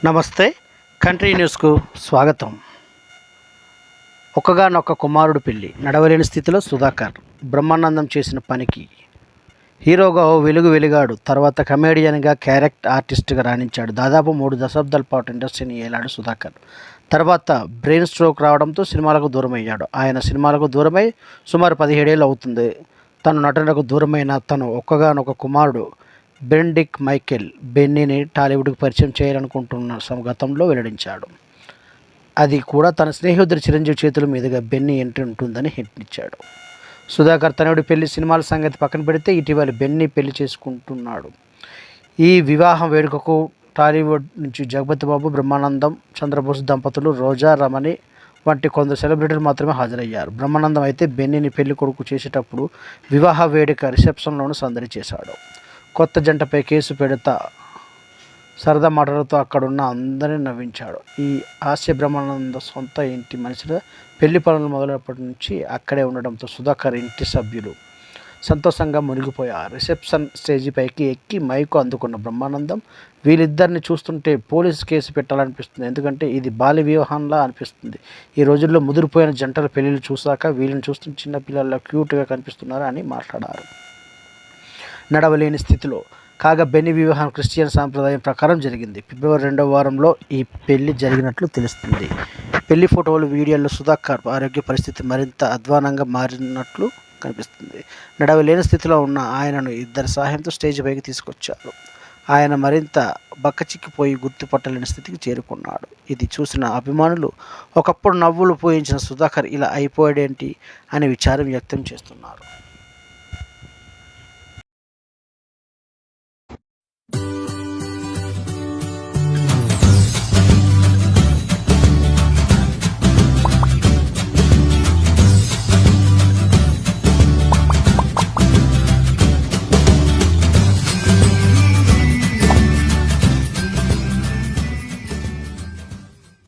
నమస్తే. కంట్రీ న్యూస్కు స్వాగతం. ఒక్కగానొక్క కుమారుడు పెళ్లి, నడవలేని స్థితిలో సుధాకర్. బ్రహ్మానందం చేసిన పనికి హీరోగా ఓ వెలుగు వెలిగాడు. తర్వాత కమెడియన్గా, క్యారెక్టర్ ఆర్టిస్ట్గా రాణించాడు. దాదాపు 3 దశాబ్దాల పాటు ఇండస్ట్రీని ఏలాడు సుధాకర్. తర్వాత బ్రెయిన్ స్ట్రోక్ రావడంతో సినిమాలకు దూరమయ్యాడు. ఆయన సినిమాలకు దూరమై సుమారు 17 ఏళ్ళు అవుతుంది. తను నటనకు దూరమైన తను ఒక్కగానొక్క కుమారుడు బెనెడిక్ట్ మైకేల్ బెన్నీని టాలీవుడ్కు పరిచయం చేయాలనుకుంటున్న గతంలో వెల్లడించాడు. అది కూడా తన స్నేహితుడి చిరంజీవి చేతుల మీదుగా బెన్నీ ఎంట్రీ ఉంటుందని హింట్ ఇచ్చాడు. సుధాకర్ తనయుడి పెళ్లి సినిమాల సంగతి పక్కన పెడితే ఇటీవల బెన్నీ పెళ్లి చేసుకుంటున్నాడు. ఈ వివాహం వేడుకకు టాలీవుడ్ నుంచి జగపతి బాబు, బ్రహ్మానందం, చంద్రబోస్ దంపతులు, రోజా రమణి వంటి కొందరు సెలబ్రిటీలు మాత్రమే హాజరయ్యారు. బ్రహ్మానందం అయితే బెన్నీని పెళ్లి కొడుకు చేసేటప్పుడు వివాహ వేడుక రిసెప్షన్లోనూ సందడి చేశాడు. కొత్త జంటపై కేసు పెడతా సరదా మాటలతో అక్కడున్న అందరినీ నవ్వించాడు. ఈ హాస్య బ్రహ్మానంద సొంత ఇంటి మనిషిగా పెళ్లి పనులు మొదలైనప్పటి నుంచి అక్కడే ఉండడంతో సుధాకర్ ఇంటి సభ్యులు సంతోషంగా మునిగిపోయారు. రిసెప్షన్ స్టేజిపైకి ఎక్కి మైకు అందుకున్న బ్రహ్మానందం వీళ్ళిద్దరిని చూస్తుంటే పోలీసు కేసు పెట్టాలనిపిస్తుంది. ఎందుకంటే ఇది బాల్య వివాహంలా అనిపిస్తుంది. ఈ రోజుల్లో ముదిరిపోయిన జంటల పెళ్లిళ్ళు చూశాక వీళ్ళని చూస్తుంటే చిన్నపిల్లల్లో క్యూట్గా కనిపిస్తున్నారు అని మాట్లాడారు. నడవలేని స్థితిలో కాగా బెన్నీ వివాహం క్రిస్టియన్ సాంప్రదాయం ప్రకారం జరిగింది. ఫిబ్రవరి 2వ వారంలో ఈ పెళ్లి జరిగినట్లు తెలుస్తుంది. పెళ్లి ఫోటోలు, వీడియోల్లో సుధాకర్ ఆరోగ్య పరిస్థితి మరింత అధ్వానంగా మారినట్లు కనిపిస్తుంది. నడవలేని స్థితిలో ఉన్న ఆయనను ఇద్దరి సహాయంతో స్టేజ్ పైకి తీసుకొచ్చారు. ఆయన మరింత బక్కచిక్కిపోయి గుర్తుపట్టలేని స్థితికి చేరుకున్నాడు. ఇది చూసిన అభిమానులు ఒకప్పుడు నవ్వులు పోయించిన సుధాకర్ ఇలా అయిపోయాడేంటి అని విచారం వ్యక్తం చేస్తున్నారు.